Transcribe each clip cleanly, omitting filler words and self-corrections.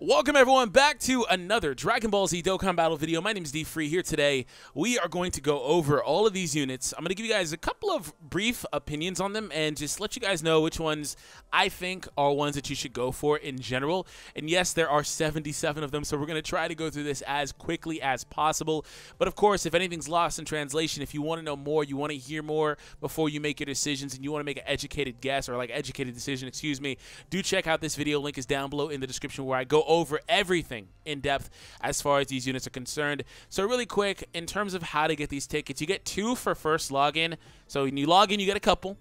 Welcome everyone back to another Dragon Ball Z Dokkan battle video. My name is D-Free. Here today. We are going to go over all of these units. I'm going to give you guys a couple of brief opinions on them and just let you guys know which ones I think are ones that you should go for in general. And yes, there are 77 of them, so we're going to try to go through this as quickly as possible. But of course, if anything's lost in translation, if you want to know more, you want to hear more before you make your decisions, and you want to make an educated guess or like educated decision, excuse me, do check out this video. Link is down below in the description where I go over everything in depth as far as these units are concerned. So really quick, in terms of how to get these tickets, you get 2 for first login. So when you log in, you get a couple.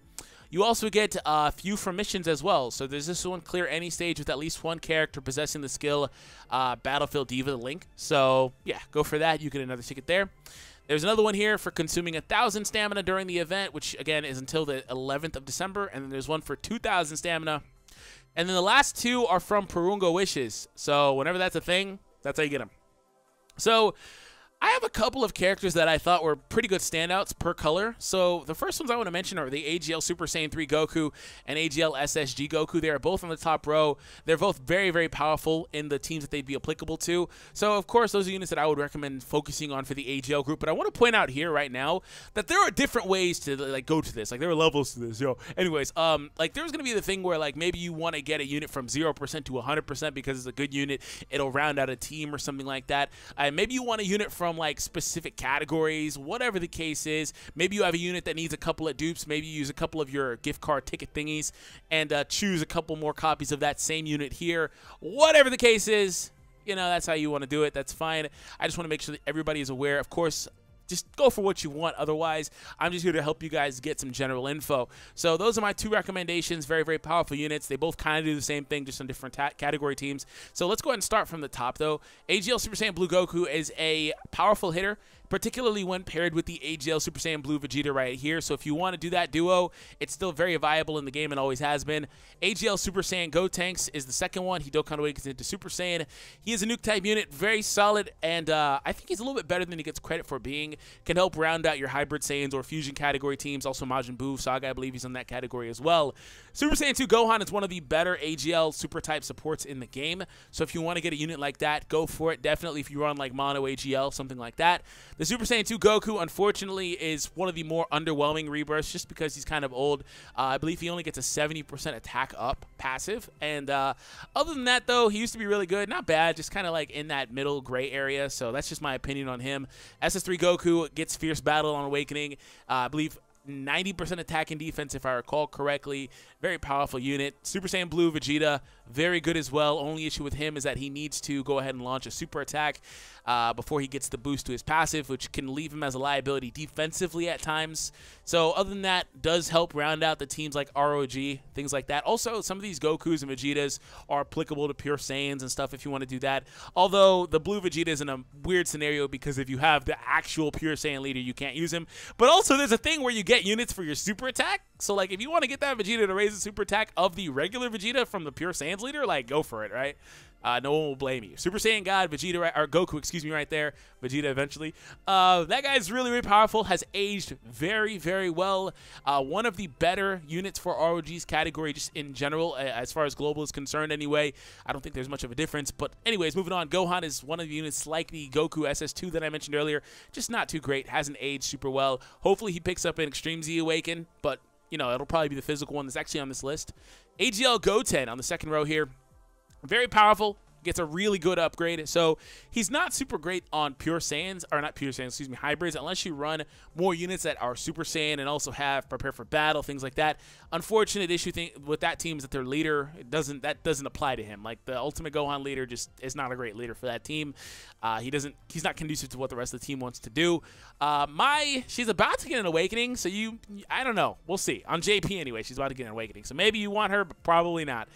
You also get a few for missions as well. So there's this one, clear any stage with at least one character possessing the skill Battlefield Diva Link. So yeah, go for that. You get another ticket there. There's another one here for consuming 1,000 stamina during the event, which again is until the 11th of December. And then there's one for 2,000 stamina. And then the last 2 are from Purunga Wishes. So whenever that's a thing, that's how you get them. So I have a couple of characters that I thought were pretty good standouts per color. So the first ones I want to mention are the AGL Super Saiyan 3 Goku and AGL SSG Goku. They are both on the top row. They're both very, very powerful in the teams that they'd be applicable to. So, of course, those are units that I would recommend focusing on for the AGL group. But I want to point out here right now that there are different ways to like go to this. Like, there are levels to this, yo. Anyways, like there's going to be the thing where like maybe you want to get a unit from 0% to 100% because it's a good unit. It'll round out a team or something like that. Maybe you want a unit from like specific categories, whatever the case is. Maybe you have a unit that needs a couple of dupes. Maybe you use a couple of your gift card ticket thingies and choose a couple more copies of that same unit here. Whatever the case is, you know, that's how you want to do it. That's fine. I just want to make sure that everybody is aware. Of course, just go for what you want. Otherwise, I'm just here to help you guys get some general info. So those are my 2 recommendations. Very, very powerful units. They both kind of do the same thing, just on different category teams. So let's go ahead and start from the top, though. AGL Super Saiyan Blue Goku is a powerful hitter, particularly when paired with the AGL Super Saiyan Blue Vegeta right here. So if you want to do that duo, it's still very viable in the game and always has been. AGL Super Saiyan Gotenks is the second one. He Dokkan awakens into Super Saiyan. He is a nuke type unit, very solid, and I think he's a little bit better than he gets credit for being. Can help round out your hybrid Saiyans or fusion category teams. Also Majin Buu, Saga, I believe he's in that category as well. Super Saiyan 2 Gohan is one of the better AGL super type supports in the game. So if you want to get a unit like that, go for it. Definitely if you run like Mono AGL, something like that. The Super Saiyan 2 Goku, unfortunately, is one of the more underwhelming rebirths just because he's kind of old. I believe he only gets a 70% attack up passive. And other than that, though, he used to be really good. Not bad, just kind of like in that middle gray area. So that's just my opinion on him. SS3 Goku gets Fierce Battle on Awakening. I believe 90% attack and defense, if I recall correctly. Very powerful unit. Super Saiyan Blue Vegeta, very good as well. Only issue with him is that he needs to go ahead and launch a super attack before he gets the boost to his passive, which can leave him as a liability defensively at times. So other than that, does help round out the teams like ROG, things like that. Also, some of these Gokus and Vegetas are applicable to pure Saiyans and stuff if you want to do that. Although the Blue Vegeta is in a weird scenario because if you have the actual pure Saiyan leader, you can't use him. But also there's a thing where you get units for your super attack. So like if you want to get that Vegeta to raise the super attack of the regular Vegeta from the pure Saiyans leader, like go for it, right? No one will blame you. Super Saiyan God, Vegeta, or Goku, excuse me, right there. Vegeta eventually. That guy is really, really powerful. Has aged very, very well. One of the better units for ROG's category, just in general, as far as global is concerned anyway. I don't think there's much of a difference. But anyways, moving on. Gohan is one of the units like the Goku SS2 that I mentioned earlier. Just not too great. Hasn't aged super well. Hopefully he picks up an Extreme Z Awaken. But, you know, it'll probably be the physical one that's actually on this list. AGL Goten on the second row here. Very powerful, gets a really good upgrade. So he's not super great on pure Saiyans, or not pure Saiyans, excuse me, hybrids, unless you run more units that are Super Saiyan and also have prepare for battle, things like that. Unfortunate issue with that team is that their leader that doesn't apply to him. Like the Ultimate Gohan leader just is not a great leader for that team. He's not conducive to what the rest of the team wants to do. She's about to get an Awakening, so I don't know. We'll see. On JP anyway, she's about to get an Awakening. So maybe you want her, but probably not.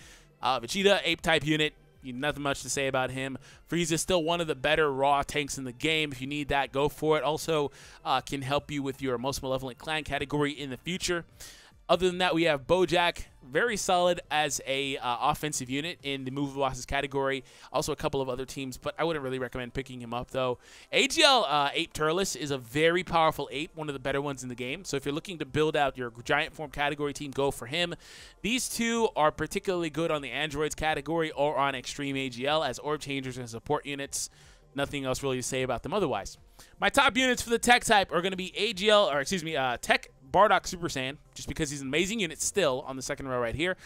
Vegeta, Ape-type unit. Nothing much to say about him. Frieza is still one of the better raw tanks in the game. If you need that, go for it. Also, can help you with your most malevolent clan category in the future. Other than that, we have Bojack, very solid as a offensive unit in the move bosses category. Also a couple of other teams, but I wouldn't really recommend picking him up, though. AGL Ape Turles is a very powerful ape, one of the better ones in the game. So if you're looking to build out your giant form category team, go for him. These two are particularly good on the androids category or on extreme AGL as orb changers and support units. Nothing else really to say about them otherwise. My top units for the tech type are going to be AGL, or excuse me, Tech Bardock Super Saiyan, just because he's an amazing unit still on the second row right here.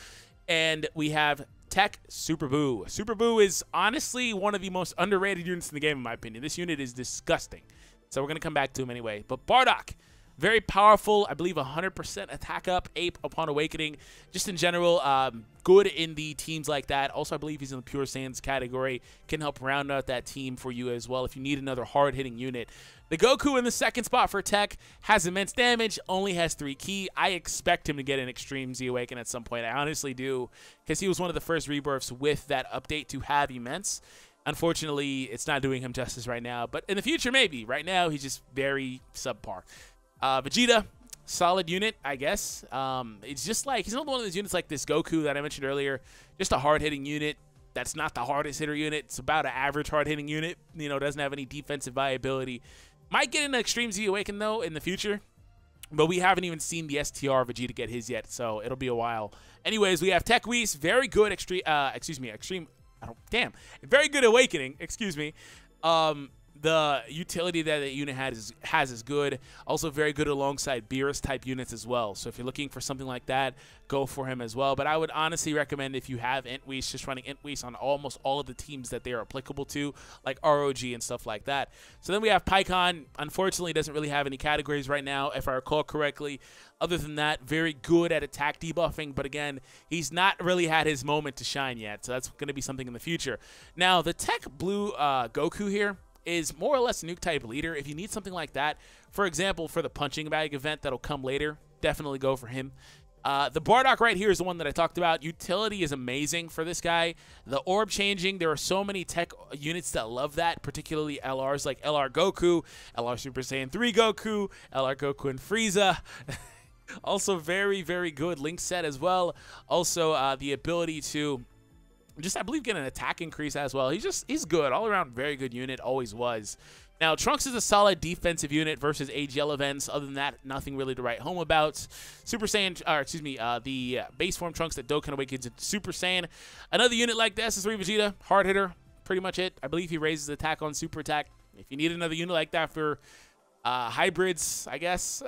And we have Tech Super Boo. Super Boo is honestly one of the most underrated units in the game, in my opinion. This unit is disgusting. So we're going to come back to him anyway. But Bardock, very powerful, I believe 100% attack up, ape upon awakening. Just in general, good in the teams like that. Also, I believe he's in the Pure Saiyans category. Can help round out that team for you as well if you need another hard-hitting unit. The Goku in the second spot for tech has immense damage, only has 3 ki. I expect him to get an Extreme Z Awaken at some point. I honestly do, because he was one of the first rebirths with that update to have immense. Unfortunately, it's not doing him justice right now, but in the future, maybe. Right now, he's just very subpar. Vegeta, solid unit, I guess. It's just like, he's not one of those units like this Goku that I mentioned earlier. Just a hard-hitting unit. That's not the hardest hitter unit. It's about an average hard-hitting unit. You know, doesn't have any defensive viability. Might get an Extreme Z Awaken, though, in the future. But we haven't even seen the STR Vegeta get his yet, so it'll be a while. Anyways, we have Tech Whis, very good very good awakening, excuse me. The utility that the unit has is good. Also very good alongside Beerus type units as well. So if you're looking for something like that, go for him as well. But I would honestly recommend, if you have Whis, just running Whis on almost all of the teams that they are applicable to, like ROG and stuff like that. So then we have Pycon. Unfortunately, doesn't really have any categories right now, if I recall correctly. Other than that, very good at attack debuffing, but again, he's not really had his moment to shine yet, so that's going to be something in the future. Now, the Tech Blue Goku here is more or less a nuke type leader. If you need something like that, for example, for the punching bag event that'll come later, definitely go for him. The Bardock right here is the one that I talked about. Utility is amazing for this guy. The orb changing, there are so many tech units that love that, particularly LRs like LR Goku, LR Super Saiyan 3 Goku, LR Goku and Frieza. Also very, very good link set as well. Also the ability to just, I believe, get an attack increase as well. He's good. All around very good unit. Always was. Now, Trunks is a solid defensive unit versus AGL events. Other than that, nothing really to write home about. Super Saiyan, or excuse me, the base form Trunks that Dokkan awakens into Super Saiyan. Another unit like the SS3 Vegeta, hard hitter, pretty much it. I believe he raises attack on super attack. If you need another unit like that for hybrids, I guess.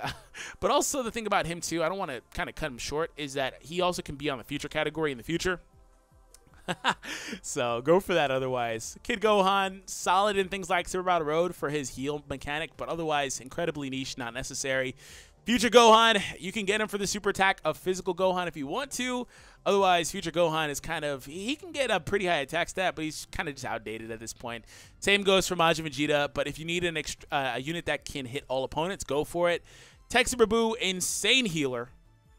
But also the thing about him too, I don't want to kind of cut him short, is that he also can be on the future category in the future. So go for that otherwise. Kid Gohan, solid in things like Super Battle Road for his heal mechanic, but otherwise incredibly niche, not necessary. Future Gohan, you can get him for the super attack of physical Gohan if you want to. Otherwise, Future Gohan is kind of, he can get a pretty high attack stat, but he's kind of just outdated at this point. Same goes for Majin Vegeta, but if you need a unit that can hit all opponents, go for it. Tech Super Boo, insane healer.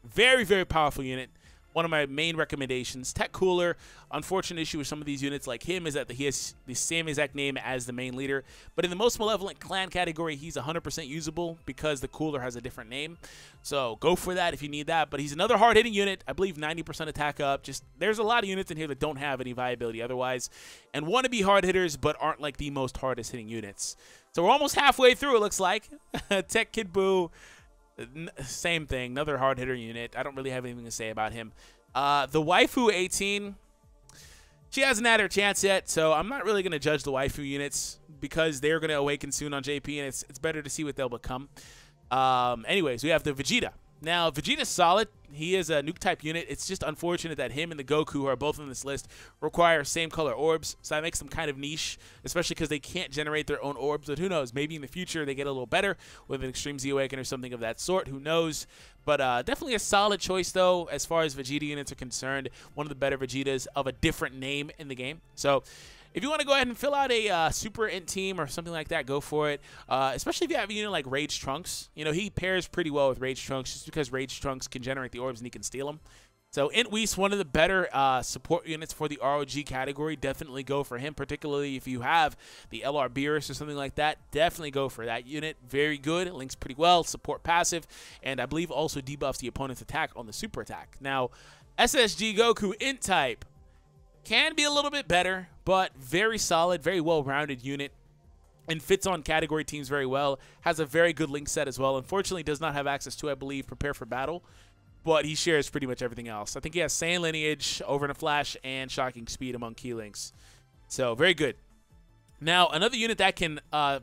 Very, very powerful unit. One of my main recommendations. Tech Cooler, unfortunate issue with some of these units like him is that he has the same exact name as the main leader. But in the most malevolent clan category, he's 100% usable because the Cooler has a different name. So go for that if you need that. But he's another hard-hitting unit. I believe 90% attack up. Just, there's a lot of units in here that don't have any viability otherwise. And want to be hard hitters, but aren't like the most hardest hitting units. So we're almost halfway through, it looks like. Tech Kid Boo. Same thing, another hard hitter unit. I don't really have anything to say about him. The Waifu 18, she hasn't had her chance yet, so I'm not really going to judge the Waifu units because they're going to awaken soon on JP, and it's better to see what they'll become. Anyways, we have the Vegeta. Now, Vegeta's solid. He is a nuke-type unit. It's just unfortunate that him and the Goku, who are both on this list, require same-color orbs, so that makes them kind of niche, especially because they can't generate their own orbs. But who knows? Maybe in the future they get a little better with an Extreme Z Awaken or something of that sort. Who knows? But definitely a solid choice, though, as far as Vegeta units are concerned. One of the better Vegetas of a different name in the game. So if you want to go ahead and fill out a super int team or something like that, go for it. Especially if you have a unit like Rage Trunks. You know, he pairs pretty well with Rage Trunks just because Rage Trunks can generate the orbs and he can steal them. So Int Whis, one of the better support units for the ROG category. Definitely go for him, particularly if you have the LR Beerus or something like that. Definitely go for that unit. Very good. It links pretty well. Support passive. And I believe also debuffs the opponent's attack on the super attack. Now, SSG Goku Int type can be a little bit better, but very solid, very well-rounded unit. And fits on category teams very well. Has a very good link set as well. Unfortunately, does not have access to, I believe, Prepare for Battle. But he shares pretty much everything else. I think he has Saiyan Lineage, Over in a Flash, and Shocking Speed among key links. So, very good. Now, another unit that can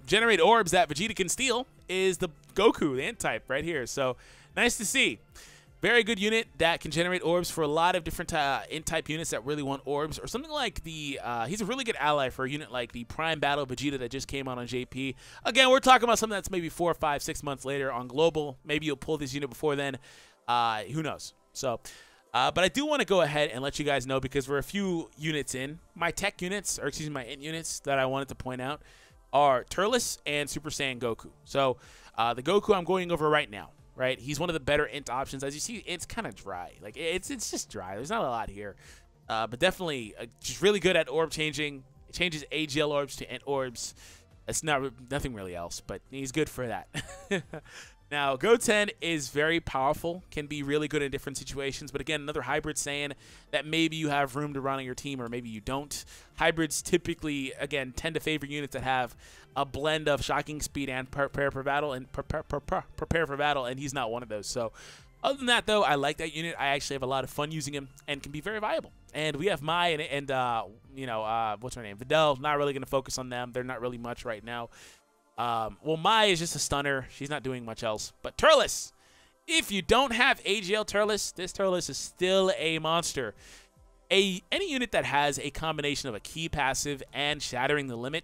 generate orbs that Vegeta can steal is the Goku, the Int type, right here. So, nice to see. Very good unit that can generate orbs for a lot of different Int type units that really want orbs. Or something like the, he's a really good ally for a unit like the Prime Battle Vegeta that just came out on JP. Again, we're talking about something that's maybe 4, 5, 6 months later on Global. Maybe you'll pull this unit before then. Who knows? So, but I do want to go ahead and let you guys know, because we're a few units in. My tech units, or excuse me, my Int units that I wanted to point out are Turles and Super Saiyan Goku. So, the Goku I'm going over right now, right? He's one of the better Int options. As you see, it's kind of dry. Like, it's just dry. There's not a lot here. But definitely just really good at orb changing. It changes AGL orbs to Int orbs. It's nothing really else, but he's good for that. Now, Goten is very powerful, can be really good in different situations, but again, another hybrid Saiyan that maybe you have room to run on your team or maybe you don't. Hybrids typically, again, tend to favor units that have a blend of Shocking Speed and Prepare for Battle, and he's not one of those. So, other than that, though, I like that unit. I actually have a lot of fun using him and can be very viable. And we have Mai and what's her name? Videl. Not really going to focus on them. They're not really much right now. Well, Mai is just a stunner. She's not doing much else. But Turles, if you don't have AGL Turles, this Turles is still a monster. Any unit that has a combination of a key passive and Shattering the Limit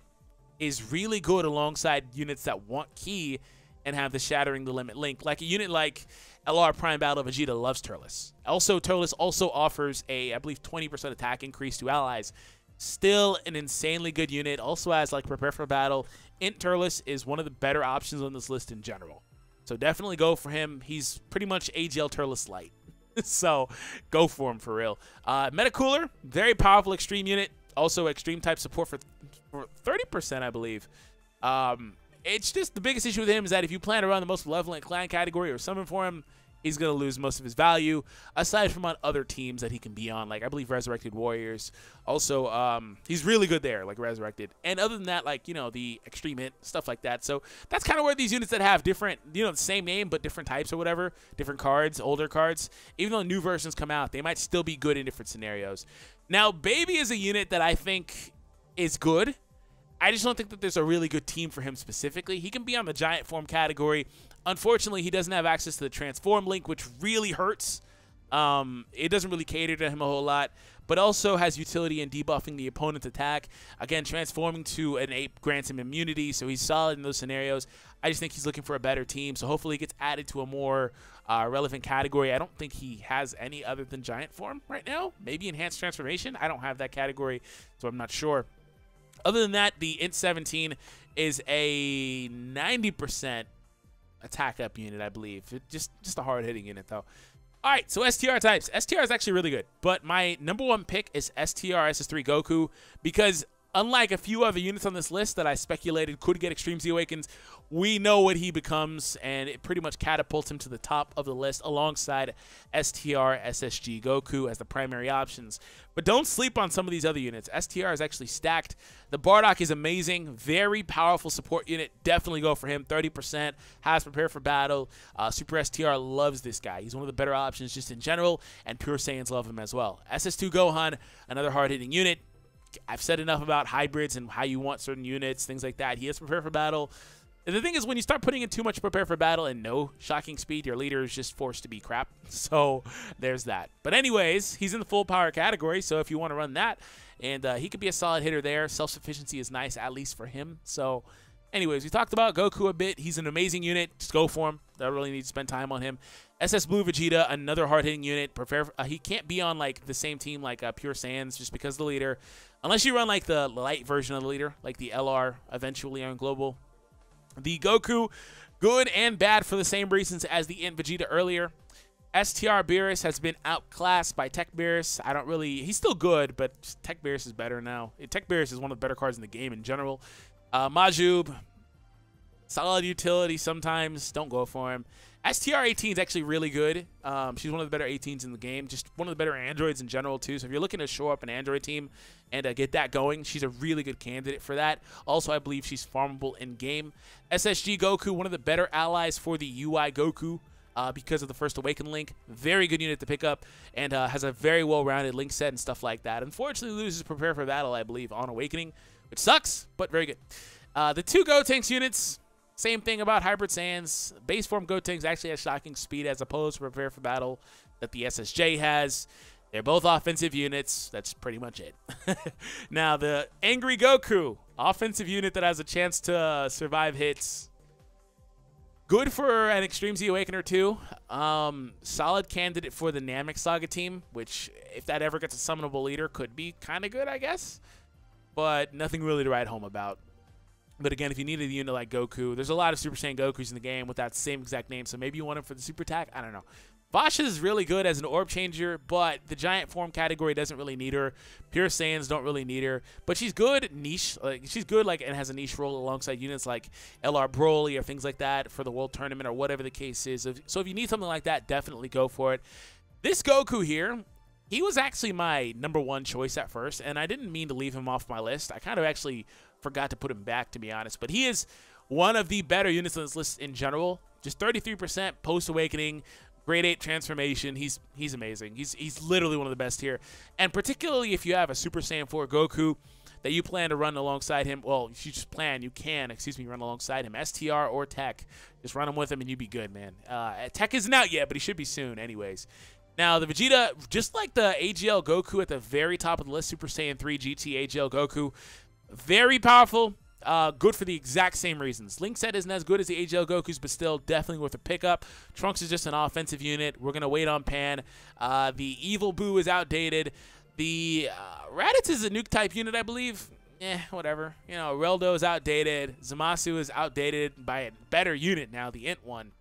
is really good alongside units that want key and have the Shattering the Limit link. Like a unit like LR Prime Battle Vegeta loves Turles. Also, Turles also offers a, I believe, 20% attack increase to allies. Still an insanely good unit. Also has like Prepare for Battle. Int Turles is one of the better options on this list in general. So definitely go for him. He's pretty much AGL Turles light. So go for him for real. Metacooler, very powerful extreme unit. Also extreme type support for 30%, I believe. It's just the biggest issue with him is that if you plan to run the most malevolent clan category or summon for him, he's going to lose most of his value, aside from on other teams that he can be on, like I believe Resurrected Warriors. Also, he's really good there, like Resurrected. And other than that, like, you know, the Extreme Int, stuff like that. So that's kind of where these units that have different, you know, the same name, but different types or whatever, different cards, older cards, even though new versions come out, they might still be good in different scenarios. Now, Baby is a unit that I think is good. I just don't think that there's a really good team for him specifically. He can be on the giant form category. Unfortunately, he doesn't have access to the transform link, which really hurts. It doesn't really cater to him a whole lot, but also has utility in debuffing the opponent's attack. Again, transforming to an ape grants him immunity, so he's solid in those scenarios. I just think he's looking for a better team, so hopefully he gets added to a more relevant category. I don't think he has any other than giant form right now. Maybe enhanced transformation. I don't have that category, so I'm not sure. Other than that, the Int 17 is a 90% attack up unit, I believe. Just a hard-hitting unit, though. All right, so STR types. STR is actually really good, but my #1 pick is STR SS3 Goku because unlike a few other units on this list that I speculated could get Extreme Z Awakens, we know what he becomes, and it pretty much catapults him to the top of the list alongside STR SSG Goku as the primary options. But don't sleep on some of these other units. STR is actually stacked. The Bardock is amazing. Very powerful support unit. Definitely go for him. 30%. Has Prepare for Battle. Super STR loves this guy. He's one of the better options just in general, and Pure Saiyans love him as well. Ss-Gohan, another hard-hitting unit. I've said enough about hybrids and how you want certain units, things like that. He has Prepare for Battle. And the thing is, when you start putting in too much Prepare for Battle and no Shocking Speed, your leader is just forced to be crap. So there's that. But anyways, he's in the full power category, so if you want to run that, and he could be a solid hitter there. Self-sufficiency is nice, at least for him. So anyways, we talked about Goku a bit. He's an amazing unit. Just go for him. Don't really need to spend time on him. SS Blue Vegeta, another hard-hitting unit. He can't be on like the same team like Pure Saiyans just because of the leader. Unless you run like the light version of the leader, like the LR eventually on Global. The Goku, good and bad for the same reasons as the Int Vegeta earlier. STR Beerus has been outclassed by Tech Beerus. I don't really... He's still good, but Tech Beerus is better now. Tech Beerus is one of the better cards in the game in general. Majub, solid utility sometimes. Don't go for him. STR-18 is actually really good. She's one of the better 18s in the game. Just one of the better androids in general, too. So if you're looking to shore up an android team and get that going, she's a really good candidate for that. Also, I believe she's farmable in-game. SSG Goku, one of the better allies for the UI Goku. Because of the First Awaken link. Very good unit to pick up, and has a very well-rounded link set and stuff like that. Unfortunately, loses Prepare for Battle, I believe, on Awakening, which sucks, but very good. The two Gotenks units, same thing about Hybrid Saiyans. Base form Gotenks actually has shocking speed as opposed to Prepare for Battle that the SSJ has. They're both offensive units. That's pretty much it. Now, the Angry Goku, offensive unit that has a chance to survive hits. Good for an Extreme Z Awakener too. Solid candidate for the Namek Saga team, which if that ever gets a summonable leader could be kind of good, I guess. But nothing really to write home about. But again, if you needed a unit like Goku, there's a lot of Super Saiyan Gokus in the game with that same exact name, so maybe you want him for the Super Attack. I don't know. Vasha is really good as an orb changer, but the giant form category doesn't really need her. Pure Saiyans don't really need her, but she's good niche. She's good and has a niche role alongside units like LR Broly or things like that for the World Tournament or whatever the case is. So if you need something like that, definitely go for it. This Goku here, he was actually my #1 choice at first, and I didn't mean to leave him off my list. I kind of actually forgot to put him back, to be honest, but he is one of the better units on this list in general. Just 33% post-awakening. Grade 8 transformation. He's amazing. He's literally one of the best here. And particularly if you have a Super Saiyan 4 Goku that you plan to run alongside him. Well, if you just plan, you can, run alongside him. STR or Tech. Just run him with him and you'd be good, man. Tech isn't out yet, but he should be soon anyways. Now, the Vegeta, just like the AGL Goku at the very top of the list, Super Saiyan 3 GT AGL Goku, very powerful. Good for the exact same reasons. Link set isn't as good as the AGL Gokus, but still definitely worth a pickup. Trunks is just an offensive unit. We're going to wait on Pan. The Evil Boo is outdated. The Raditz is a nuke-type unit, I believe. Whatever. You know, Reldo is outdated. Zamasu is outdated by a better unit now, the Int one.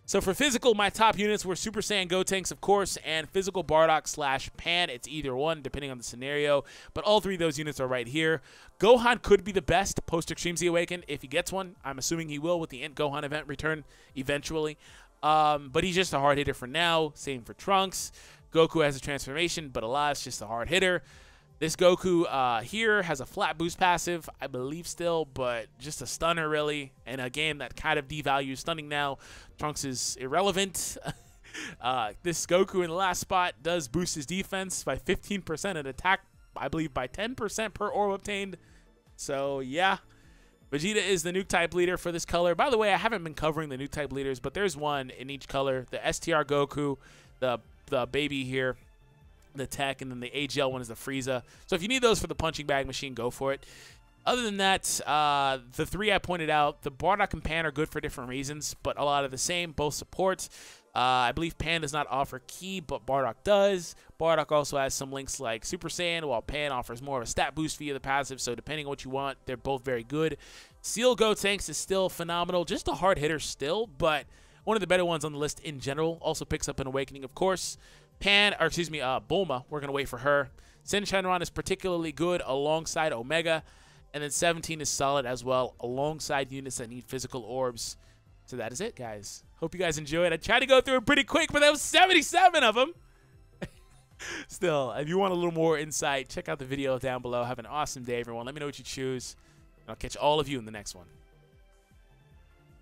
So for physical, my top units were Super Saiyan Gotenks, of course, and physical Bardock / Pan. It's either one, depending on the scenario. But all three of those units are right here. Gohan could be the best post-Extreme Z Awaken if he gets one. I'm assuming he will with the Int Gohan event return eventually. But he's just a hard hitter for now. Same for Trunks. Goku has a transformation, but Allah's just a hard hitter. This Goku here has a flat boost passive, I believe still, but just a stunner really. In a game that kind of devalues stunning now, Trunks is irrelevant. This Goku in the last spot does boost his defense by 15% and attack, I believe, by 10% per orb obtained. So yeah, Vegeta is the nuke type leader for this color. By the way, I haven't been covering the nuke type leaders, but there's one in each color. The STR Goku, the baby here, the Tech, and then the AGL one is the Frieza. So if you need those for the punching bag machine, go for it. Other than that, the three I pointed out, the Bardock and Pan are good for different reasons, but a lot of the same, both support. I believe Pan does not offer Ki, but Bardock does. Bardock also has some links like Super Saiyan, while Pan offers more of a stat boost via the passive, so depending on what you want, they're both very good. Seal Gotenks is still phenomenal, just a hard hitter still, but one of the better ones on the list in general. Also picks up an Awakening, of course. Bulma, we're going to wait for her. Sin Shenron is particularly good alongside Omega. And then 17 is solid as well alongside units that need physical orbs. So that is it, guys. Hope you guys enjoyed. I tried to go through it pretty quick, but there was 77 of them. Still, if you want a little more insight, check out the video down below. Have an awesome day, everyone. Let me know what you choose. And I'll catch all of you in the next one.